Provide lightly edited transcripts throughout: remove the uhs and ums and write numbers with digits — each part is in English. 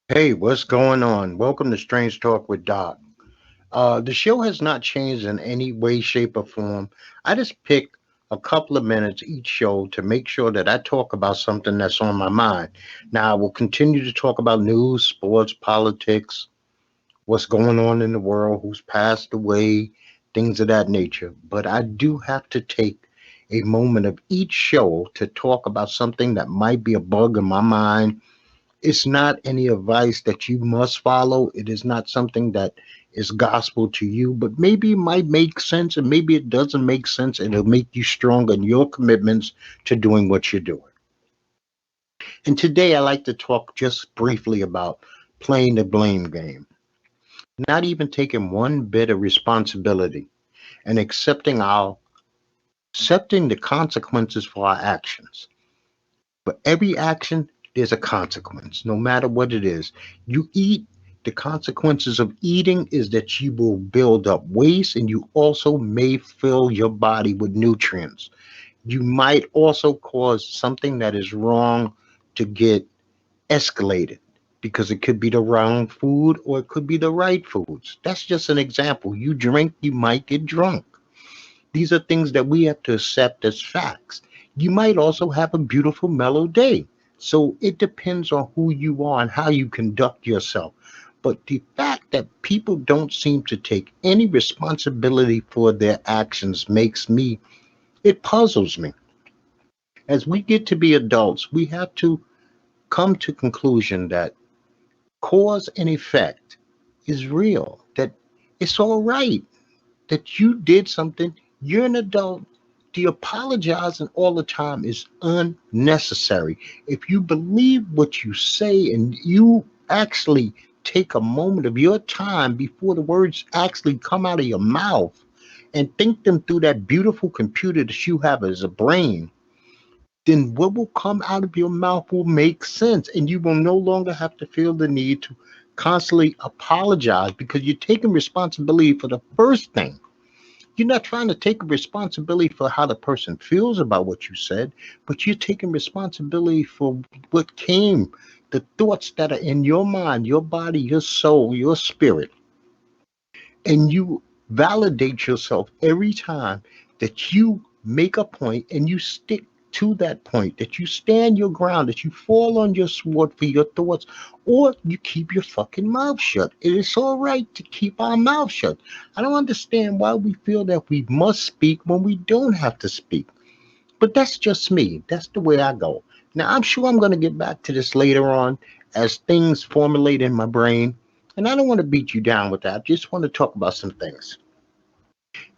Hey, what's going on? Welcome to Strange Talk with Doc. The show has not changed in any way, shape, or form. I just pick a couple of minutes each show to make sure that I talk about something that's on my mind. Now, I will continue to talk about news, sports, politics, what's going on in the world, who's passed away, things of that nature. But I do have to take a moment of each show to talk about something that might be a bug in my mind. It's not any advice that you must follow. It is not something that is gospel to you, but maybe it might make sense and maybe it doesn't make sense and it'll make you stronger in your commitments to doing what you're doing. And today I like to talk just briefly about playing the blame game, not even taking one bit of responsibility and accepting the consequences for our actions. For every action, there's a consequence, no matter what it is. You eat, the consequences of eating is that you will build up waste and you also may fill your body with nutrients. You might also cause something that is wrong to get escalated because it could be the wrong food or it could be the right foods. That's just an example. You drink, you might get drunk. These are things that we have to accept as facts. You might also have a beautiful, mellow day. So it depends on who you are and how you conduct yourself. But the fact that people don't seem to take any responsibility for their actions it puzzles me. As we get to be adults, we have to come to conclusion that cause and effect is real, that it's all right that you did something. You're an adult. The apologizing all the time is unnecessary. If you believe what you say and you actually take a moment of your time before the words actually come out of your mouth and think them through that beautiful computer that you have as a brain, then what will come out of your mouth will make sense and you will no longer have to feel the need to constantly apologize because you're taking responsibility for the first thing. You're not trying to take responsibility for how the person feels about what you said, but you're taking responsibility for what came, the thoughts that are in your mind, your body, your soul, your spirit. And you validate yourself every time that you make a point and you stick to that point, that you stand your ground, that you fall on your sword for your thoughts, or you keep your fucking mouth shut. It is all right to keep our mouth shut. I don't understand why we feel that we must speak when we don't have to speak. But that's just me. That's the way I go. Now, I'm sure I'm going to get back to this later on as things formulate in my brain. And I don't want to beat you down with that. I just want to talk about some things.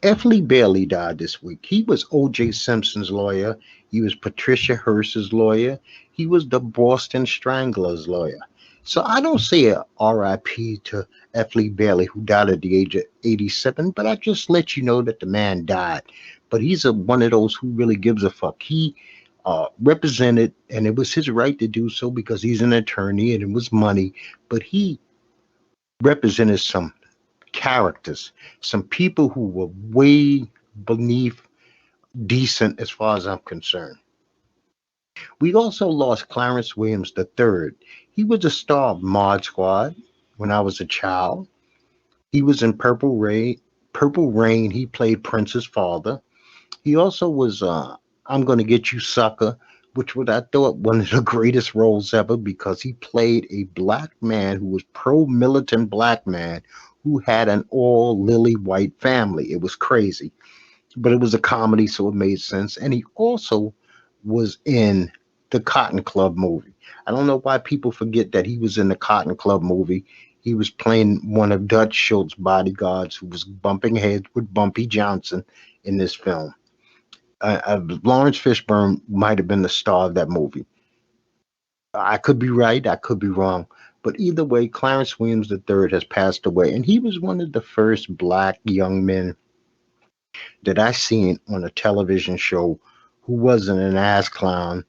FLeeBailey died this week. He was O.J. Simpson's lawyer. He was Patricia Hearst's lawyer. He was the Boston Stranglers lawyer. So I don't say a RIP to FLeeBailey, who died at the age of 87, but I just let you know that the man died. But he's one of those who really gives a fuck. He represented, and it was his right to do so because he's an attorney and it was money, but he represented some characters, some people who were way beneath decent as far as I'm concerned. We also lost Clarence Williams III. He was a star of Mod Squad when I was a child. He was in Purple Rain. Purple Rain, he played Prince's father. He also was I'm Gonna Get You Sucker, which was I thought one of the greatest roles ever because he played a black man who was pro-militant black man who had an all lily white family. It was crazy, but it was a comedy, so it made sense. And he also was in the Cotton Club movie. I don't know why people forget that he was in the Cotton Club movie. He was playing one of Dutch Schultz's bodyguards who was bumping heads with Bumpy Johnson in this film. Lawrence Fishburne might have been the star of that movie. I could be right, I could be wrong. But either way, Clarence Williams III has passed away, and he was one of the first black young men that I seen on a television show who wasn't an ass clown.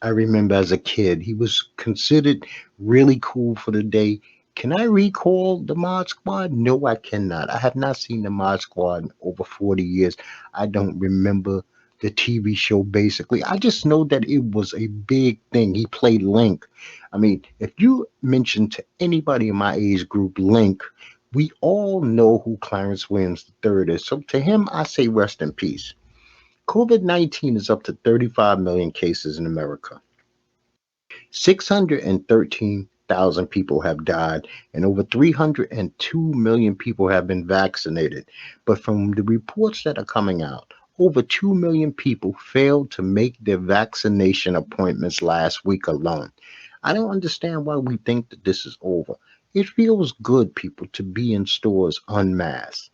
I remember as a kid, he was considered really cool for the day. Can I recall the Mod Squad? No, I cannot. I have not seen the Mod Squad in over 40 years. I don't remember the TV show basically. I just know that it was a big thing. He played Link. I mean, if you mention to anybody in my age group Link, we all know who Clarence Williams III is. So to him, I say rest in peace. COVID-19 is up to 35 million cases in America. 613,000 people have died, and over 302 million people have been vaccinated. But from the reports that are coming out, over 2 million people failed to make their vaccination appointments last week alone. I don't understand why we think that this is over. It feels good, people, to be in stores unmasked.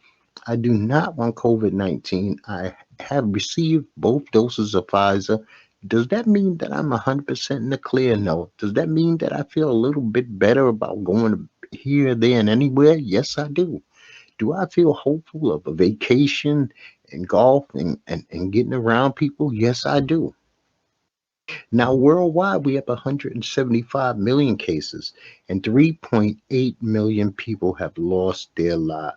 I do not want COVID 19. I have received both doses of Pfizer. Does that mean that I'm 100% in the clear? No. Does that mean that I feel a little bit better about going here, there, and anywhere? Yes, I do. Do I feel hopeful of a vacation and golf and getting around people? Yes, I do. Now, worldwide, we have 175 million cases and 3.8 million people have lost their lives.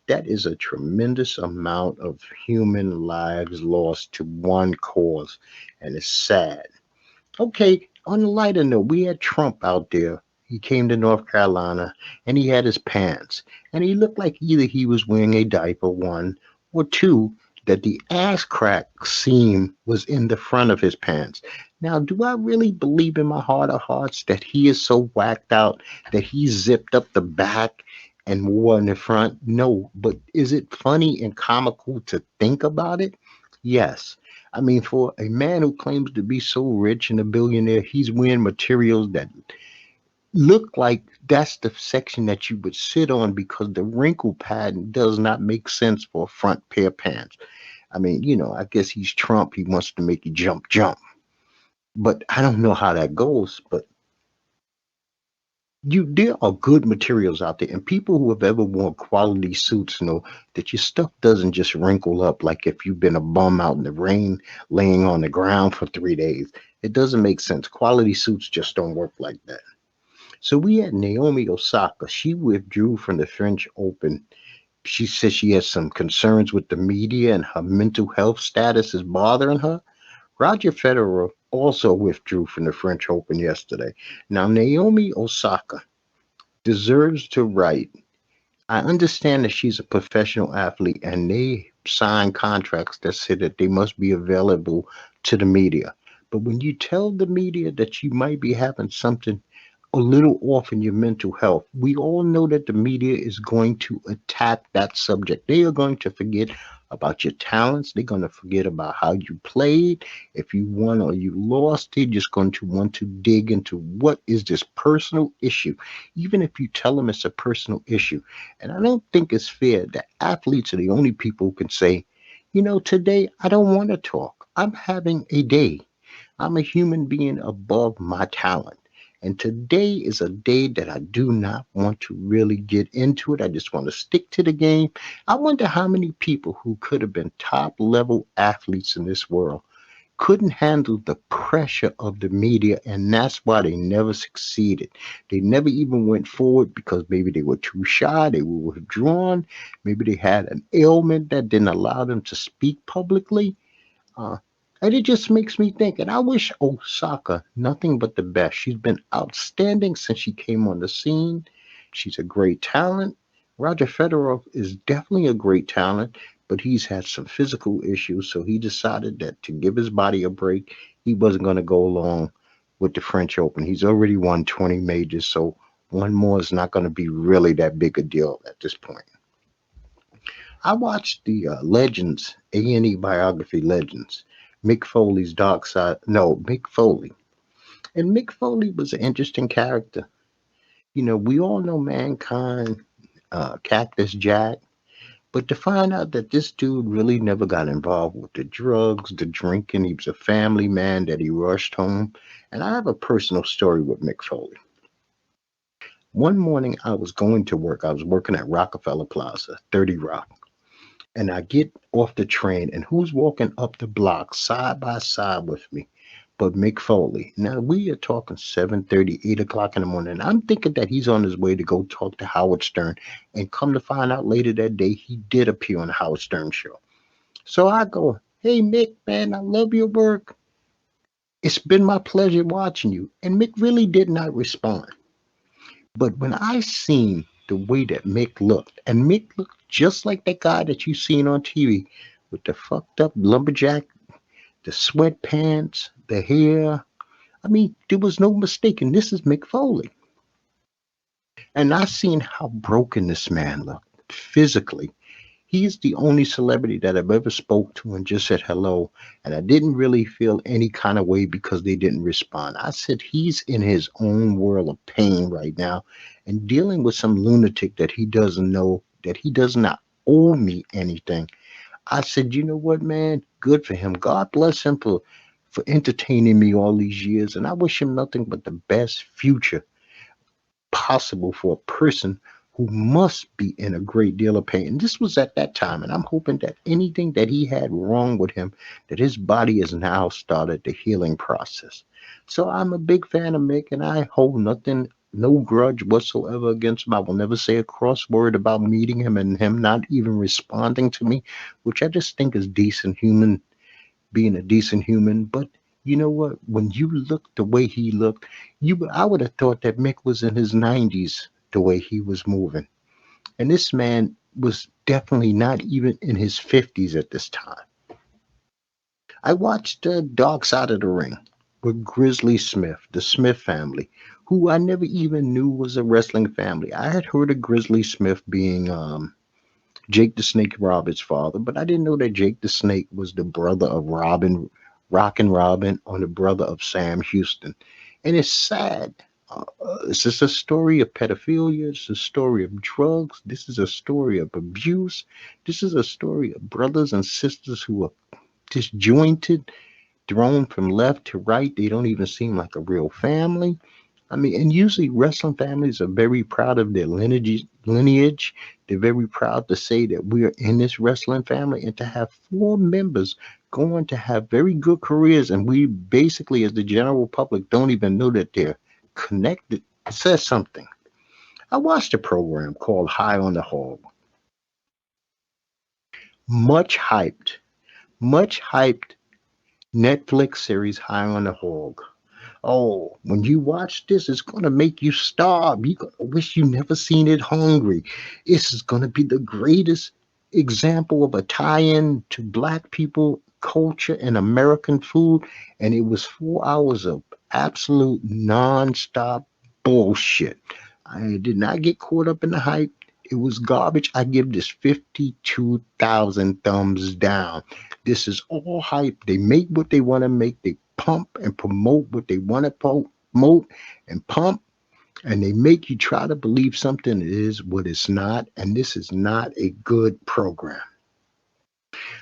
That is a tremendous amount of human lives lost to one cause, and it's sad. Okay, on a lighter note, we had Trump out there. He came to North Carolina and he had his pants, and he looked like either he was wearing a diaper, one, or two, that the ass crack seam was in the front of his pants. Now, do I really believe in my heart of hearts that he is so whacked out that he zipped up the back and wore in the front? No, but is it funny and comical to think about it? Yes. I mean, for a man who claims to be so rich and a billionaire, he's wearing materials that look like that's the section that you would sit on because the wrinkle pattern does not make sense for a front pair of pants. I mean, I guess he's Trump. He wants to make you jump, jump. But I don't know how that goes. But there are good materials out there, and people who have ever worn quality suits know that your stuff doesn't just wrinkle up like if you've been a bum out in the rain laying on the ground for 3 days. It doesn't make sense. Quality suits just don't work like that. So we had Naomi Osaka. She withdrew from the French Open. She said she has some concerns with the media and her mental health status is bothering her. Roger Federer also withdrew from the French Open yesterday. Now, Naomi Osaka deserves to write. I understand that she's a professional athlete and they sign contracts that say that they must be available to the media. But when you tell the media that you might be having something a little off in your mental health, we all know that the media is going to attack that subject. They are going to forget about your talents. They're going to forget about how you played. If you won or you lost, they're just going to want to dig into what is this personal issue, even if you tell them it's a personal issue. And I don't think it's fair that athletes are the only people who can say, today I don't want to talk. I'm having a day. I'm a human being above my talent. And today is a day that I do not want to really get into it. I just want to stick to the game. I wonder how many people who could have been top level athletes in this world couldn't handle the pressure of the media, and that's why they never succeeded. They never even went forward because maybe they were too shy, they were withdrawn, maybe they had an ailment that didn't allow them to speak publicly. Uh, and it just makes me think, and I wish Osaka nothing but the best. She's been outstanding since she came on the scene. She's a great talent. Roger Federer is definitely a great talent, but he's had some physical issues, so he decided that to give his body a break, he wasn't going to go along with the French Open. He's already won 20 majors, so one more is not going to be really that big a deal at this point. I watched the Legends, A&E biography Legends, Mick Foley's Dark Side. No, Mick Foley. And Mick Foley was an interesting character. We all know Mankind, Cactus Jack, but to find out that this dude really never got involved with the drugs, the drinking, he was a family man that he rushed home. And I have a personal story with Mick Foley. One morning I was going to work. I was working at Rockefeller Plaza, 30 Rock. And I get off the train, and who's walking up the block side by side with me but Mick Foley? Now, we are talking 7:30, 8 o'clock in the morning. I'm thinking that he's on his way to go talk to Howard Stern, and come to find out later that day, he did appear on the Howard Stern show. So I go, Hey, Mick, man, I love your work. It's been my pleasure watching you. And Mick really did not respond. But when I seen the way that Mick looked, and Mick looked just like that guy that you seen on TV with the fucked up lumberjack, the sweatpants, the hair. I mean, there was no mistaking this is Mick Foley. And I seen how broken this man looked physically. He's the only celebrity that I've ever spoke to and just said hello, and I didn't really feel any kind of way because they didn't respond. I said he's in his own world of pain right now and dealing with some lunatic that he doesn't know, that he does not owe me anything. I said, you know what, man? Good for him. God bless him for entertaining me all these years, and I wish him nothing but the best future possible for a person who must be in a great deal of pain. And this was at that time, and I'm hoping that anything that he had wrong with him, that his body has now started the healing process. So I'm a big fan of Mick, and I hold nothing, no grudge whatsoever against him. I will never say a cross word about meeting him and him not even responding to me, which I just think is decent human, being a decent human. But you know what? When you look the way he looked, I would have thought that Mick was in his 90s the way he was moving. And this man was definitely not even in his 50s at this time. I watched Dark Side of the Ring with Grizzly Smith, the Smith family, who I never even knew was a wrestling family. I had heard of Grizzly Smith being Jake the Snake Roberts' father, but I didn't know that Jake the Snake was the brother of Robin, Rockin' Robin, or the brother of Sam Houston. And it's sad. This is a story of pedophilia. It's a story of drugs. This is a story of abuse. This is a story of brothers and sisters who are disjointed, thrown from left to right. They don't even seem like a real family. I mean, and usually wrestling families are very proud of their lineage. They're very proud to say that we are in this wrestling family, and to have four members going to have very good careers, and we basically, as the general public, don't even know that they're connected. It says something. I watched a program called High on the Hog. Much hyped, much hyped Netflix series High on the Hog. Oh, when you watch this, it's gonna make you starve. You gonna wish you never seen it hungry. This is gonna be the greatest example of a tie-in to black people culture and American food. And it was 4 hours of absolute non-stop bullshit. I did not get caught up in the hype. It was garbage. I give this 52,000 thumbs down. This is all hype. They make what they want to make. They pump and promote what they want to promote and pump, and they make you try to believe something is what it's not. And this is not a good program.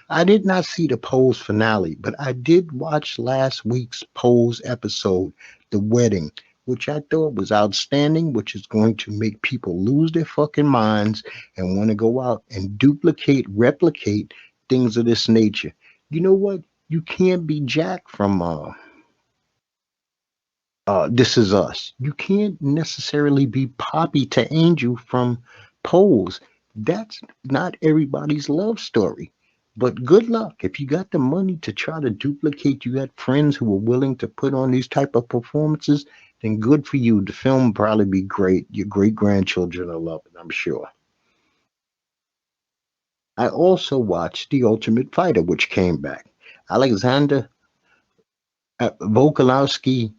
I did not see the Pose finale, but I did watch last week's Pose episode, The Wedding, which I thought was outstanding, which is going to make people lose their fucking minds and want to go out and duplicate, replicate things of this nature. You know what? You can't be Jack from This Is Us. You can't necessarily be Poppy to Angel from Pose. That's not everybody's love story. But good luck. If you got the money to try to duplicate, you got friends who are willing to put on these type of performances, then good for you. The film will probably be great. Your great grandchildren will love it, I'm sure. I also watched The Ultimate Fighter, which came back. Alexander Volkanovski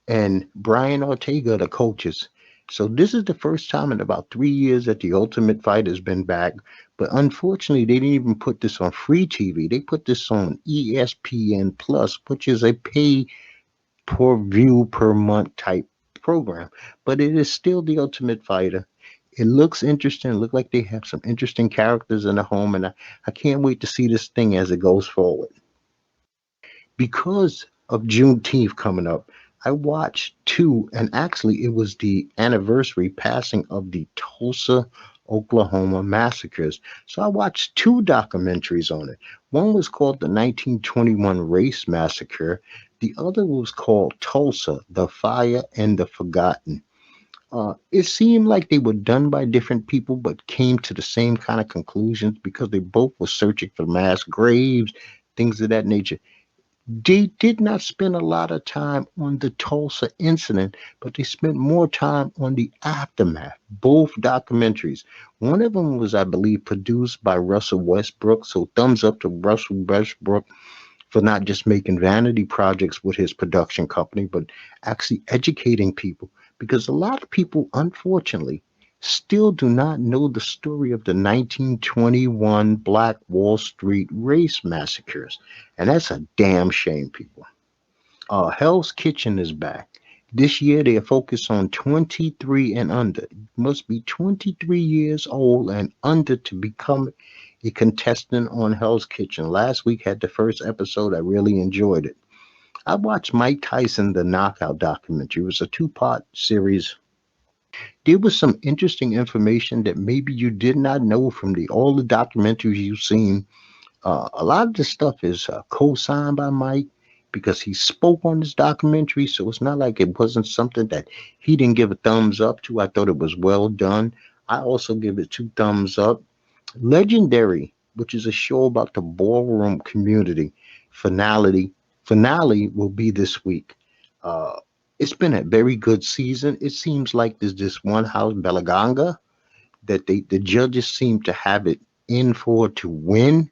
and Brian Ortega, the coaches. So this is the first time in about 3 years that the Ultimate Fighter has been back. But unfortunately, they didn't even put this on free TV. They put this on ESPN Plus, which is a pay per view per month type program. But it is still the Ultimate Fighter. It looks interesting. It looks like they have some interesting characters in the home, and I can't wait to see this thing as it goes forward. Because of Juneteenth coming up, I watched two, and actually, it was the anniversary passing of the Tulsa, Oklahoma massacres. So I watched two documentaries on it. One was called the 1921 Race Massacre, the other was called Tulsa, the Fire and the Forgotten. It seemed like they were done by different people, but came to the same kind of conclusions because they both were searching for mass graves. things of that nature. They did not spend a lot of time on the Tulsa incident, but they spent more time on the aftermath. Both documentaries. One of them was, I believe, produced by Russell Westbrook. So thumbs up to Russell Westbrook for not just making vanity projects with his production company, but actually educating people. Because a lot of people, unfortunately, still do not know the story of the 1921 Black Wall Street race massacres. And that's a damn shame, people. Hell's Kitchen is back. This year they are focused on 23 and under. You must be 23 years old and under to become a contestant on Hell's Kitchen. Last week had the first episode. I really enjoyed it. I watched Mike Tyson, the Knockout documentary. It was a two-part series. There was some interesting information that maybe you did not know from all the documentaries you've seen. A lot of this stuff is co-signed by Mike because he spoke on this documentary, so it's not like it wasn't something that he didn't give a thumbs up to. I thought it was well done. I also give it two thumbs up. Legendary, which is a show about the ballroom community, finale will be this week. Uh, it's been a very good season. It seems like there's this one house, Belaganga, that the judges seem to have it in for to win,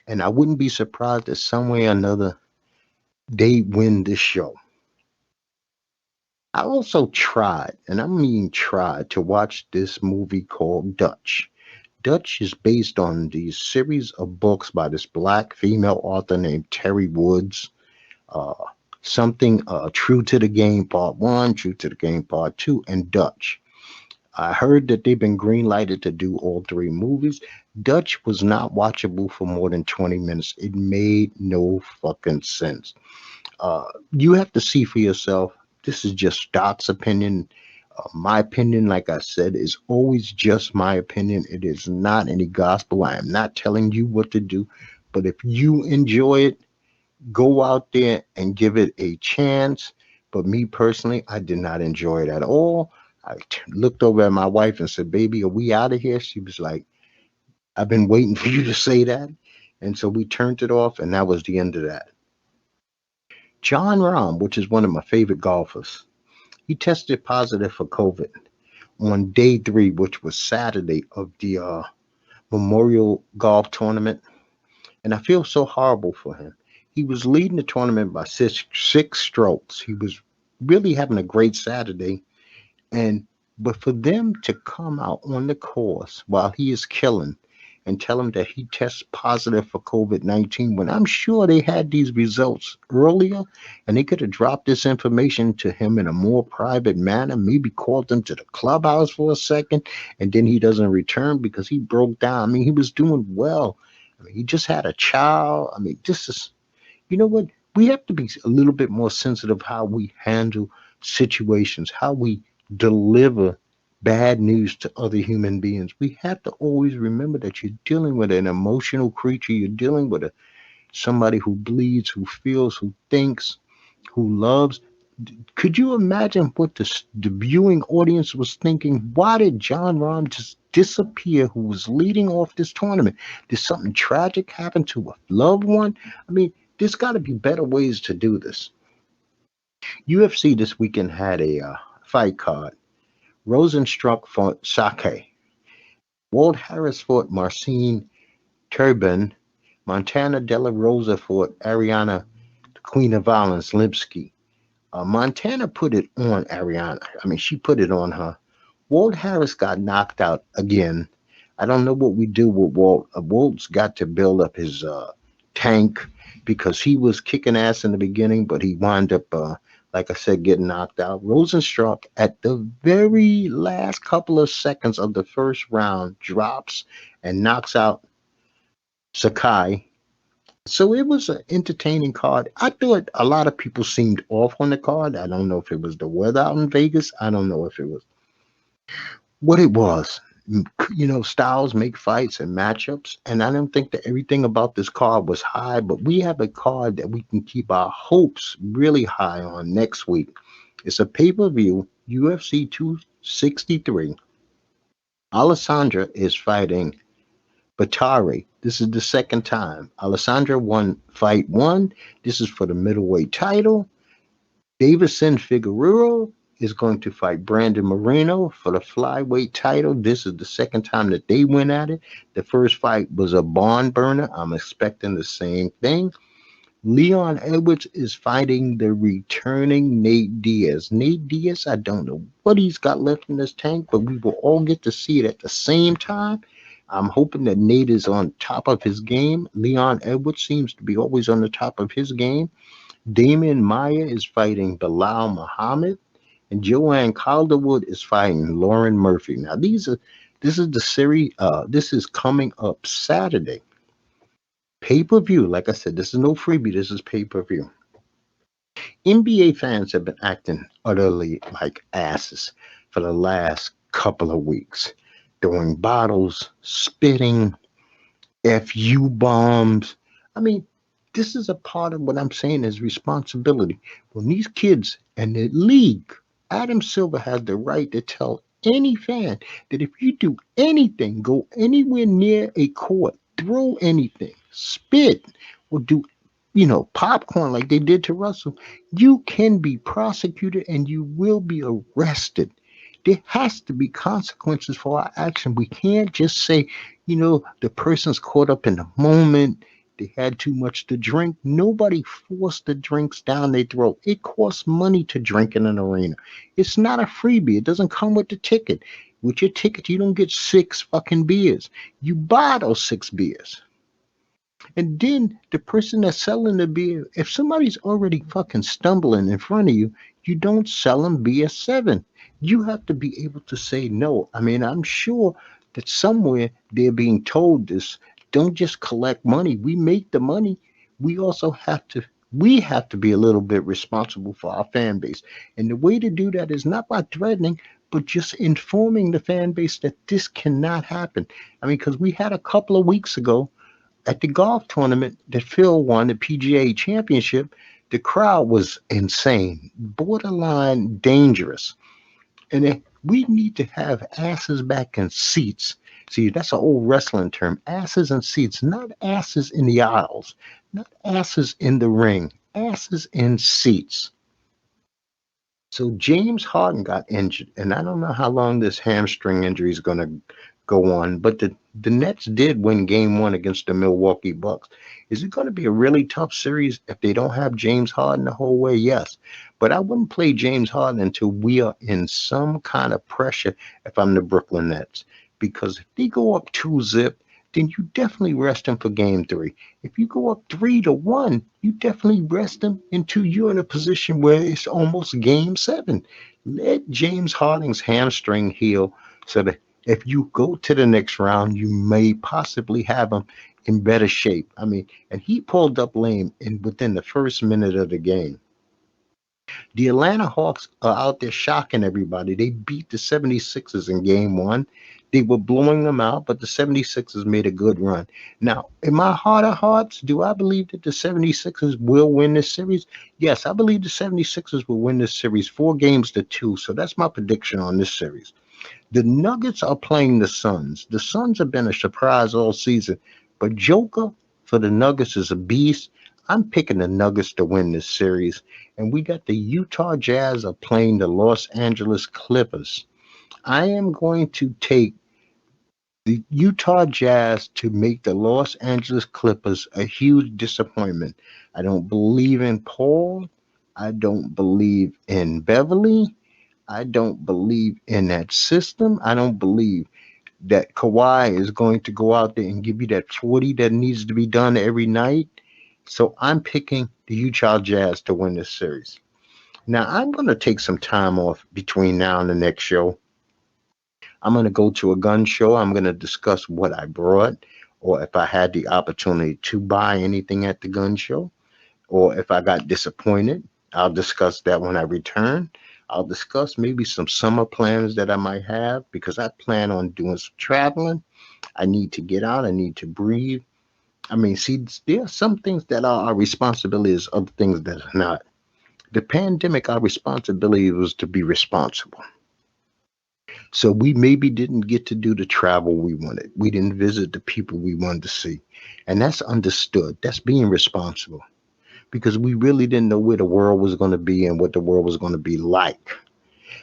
and I wouldn't be surprised if some way or another they win this show. I also tried, and I mean tried, to watch this movie called Dutch. Dutch is based on the series of books by this black female author named Terry Woods. Uh, something True to the Game Part 1, True to the Game Part 2, and Dutch. I heard that they've been greenlighted to do all three movies. Dutch was not watchable for more than 20 minutes. It made no fucking sense. You have to see for yourself. This is just Doc's opinion. My opinion, like I said, is always just my opinion. It is not any gospel. I am not telling you what to do. But if you enjoy it, go out there and give it a chance. But me personally, I did not enjoy it at all. Looked over at my wife and said, "Baby, are we out of here?" She was like, "I've been waiting for you to say that." And so we turned it off, and that was the end of that. John Rahm, which is one of my favorite golfers, he tested positive for COVID on day three, which was Saturday of the Memorial Golf Tournament. And I feel so horrible for him. He was leading the tournament by six strokes. He was really having a great Saturday. And but for them to come out on the course while he is killing and tell him that he tests positive for COVID-19, when I'm sure they had these results earlier and they could have dropped this information to him in a more private manner, maybe called him to the clubhouse for a second, and then he doesn't return because he broke down. I mean, he was doing well. I mean, he just had a child. I mean, this is, you know what? We have to be a little bit more sensitive how we handle situations, how we deliver bad news to other human beings. We have to always remember that you're dealing with an emotional creature. You're dealing with somebody who bleeds, who feels, who thinks, who loves. Could you imagine what the viewing audience was thinking? Why did John Rahm just disappear, who was leading off this tournament? Did something tragic happen to a loved one? I mean, there's got to be better ways to do this. UFC this weekend had a fight card. Rosenstruck fought Sake. Walt Harris fought Marcin Turbin. Montana De La Rosa fought Ariana, the Queen of Violence, Lipsky. Montana put it on Ariana. I mean, she put it on her. Walt Harris got knocked out again. I don't know what we do with Walt. Walt's got to build up his tank because he was kicking ass in the beginning, but he wound up, like I said, getting knocked out. Rosenstruck, at the very last couple of seconds of the first round, drops and knocks out Sakai. So it was an entertaining card. I thought a lot of people seemed off on the card. I don't know if it was the weather out in Vegas. I don't know if it was what it was. You know, styles make fights and matchups, and I don't think that everything about this card was high, but we have a card that we can keep our hopes really high on next week. It's a pay-per-view, UFC 263. Alessandra is fighting Batari. This is the second time. Alessandra won fight one. This is for the middleweight title. Davison Figueroa is going to fight Brandon Moreno for the flyweight title. This is the second time that they went at it. The first fight was a barn burner. I'm expecting the same thing. Leon Edwards is fighting the returning Nate Diaz. Nate Diaz, I don't know what he's got left in his tank, but we will all get to see it at the same time. I'm hoping that Nate is on top of his game. Leon Edwards seems to be always on the top of his game. Damian Maya is fighting Bilal Muhammad, and Joanne Calderwood is fighting Lauren Murphy. Now, this is the series. This is coming up Saturday. Pay per view. Like I said, this is no freebie. This is pay per view. NBA fans have been acting utterly like asses for the last couple of weeks, throwing bottles, spitting, FU bombs. I mean, this is a part of what I'm saying is responsibility. When these kids and the league, Adam Silver has the right to tell any fan that if you do anything, go anywhere near a court, throw anything, spit, or do popcorn like they did to Russell, you can be prosecuted and you will be arrested. There has to be consequences for our action. We can't just say, the person's caught up in the moment. They had too much to drink. Nobody forced the drinks down their throat. It costs money to drink in an arena. It's not a freebie. It doesn't come with the ticket. With your ticket, you don't get 6 fucking beers. You buy those 6 beers. And then the person that's selling the beer, if somebody's already fucking stumbling in front of you, you don't sell them beer 7. You have to be able to say no. I mean, I'm sure that somewhere they're being told this. Don't just collect money. We make the money. We have to be a little bit responsible for our fan base. And the way to do that is not by threatening, but just informing the fan base that this cannot happen. I mean, because we had a couple of weeks ago at the golf tournament that Phil won, the PGA championship, the crowd was insane, borderline dangerous. And we need to have asses back in seats. See, that's an old wrestling term. Asses in seats, not asses in the aisles, not asses in the ring, asses in seats. So James Harden got injured, and I don't know how long this hamstring injury is going to go on, but the Nets did win game 1 against the Milwaukee Bucks. Is it going to be a really tough series if they don't have James Harden the whole way? Yes. But I wouldn't play James Harden until we are in some kind of pressure if I'm the Brooklyn Nets. Because if they go up 2-zip, then you definitely rest him for game 3. If you go up 3-1, you definitely rest him until you're in a position where it's almost game 7. Let James Harden's hamstring heal so that if you go to the next round, you may possibly have him in better shape. I mean, and he pulled up lame within the first minute of the game. The Atlanta Hawks are out there shocking everybody. They beat the 76ers in game 1. They were blowing them out, but the 76ers made a good run. Now, in my heart of hearts, do I believe that the 76ers will win this series? Yes, I believe the 76ers will win this series 4-2. So that's my prediction on this series. The Nuggets are playing the Suns. The Suns have been a surprise all season, but Joker for the Nuggets is a beast. I'm picking the Nuggets to win this series. And we got the Utah Jazz are playing the Los Angeles Clippers. I am going to take the Utah Jazz to make the Los Angeles Clippers a huge disappointment. I don't believe in Paul. I don't believe in Beverly. I don't believe in that system. I don't believe that Kawhi is going to go out there and give you that 40 that needs to be done every night. So I'm picking the Utah Jazz to win this series. Now, I'm going to take some time off between now and the next show. I'm going to go to a gun show. I'm going to discuss what I brought, or if I had the opportunity to buy anything at the gun show, or if I got disappointed. I'll discuss that when I return. I'll discuss maybe some summer plans that I might have because I plan on doing some traveling. I need to get out. I need to breathe. I mean, see, there are some things that are our responsibilities, other things that are not. The pandemic, our responsibility was to be responsible. So we maybe didn't get to do the travel we wanted. We didn't visit the people we wanted to see. And that's understood. That's being responsible because we really didn't know where the world was going to be and what the world was going to be like.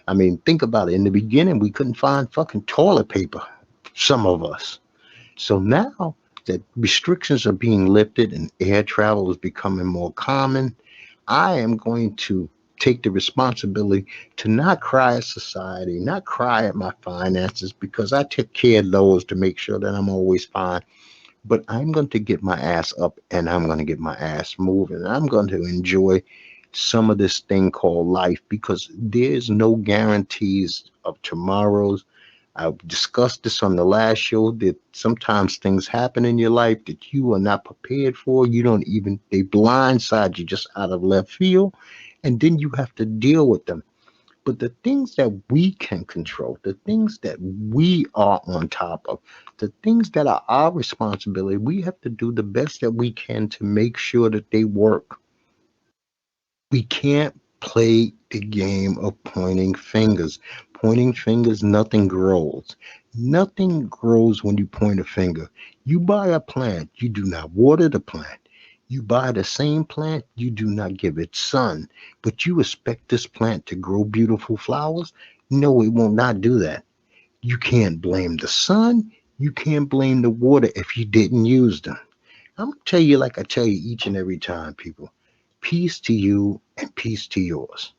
I mean, think about it. In the beginning, we couldn't find fucking toilet paper, some of us. So now that restrictions are being lifted and air travel is becoming more common, I am going to take the responsibility to not cry at society, not cry at my finances, because I took care of those to make sure that I'm always fine. But I'm going to get my ass up and I'm going to get my ass moving. I'm going to enjoy some of this thing called life because there's no guarantees of tomorrow's. I discussed this on the last show that sometimes things happen in your life that you are not prepared for. You don't even, they blindside you just out of left field, and then you have to deal with them. But the things that we can control, the things that we are on top of, the things that are our responsibility, we have to do the best that we can to make sure that they work. We can't play the game of pointing fingers. Pointing fingers, nothing grows. Nothing grows when you point a finger. You buy a plant, you do not water the plant. You buy the same plant, you do not give it sun, but you expect this plant to grow beautiful flowers? No, it will not do that. You can't blame the sun. You can't blame the water if you didn't use them. I'm gonna tell you like I tell you each and every time, people. Peace to you and peace to yours.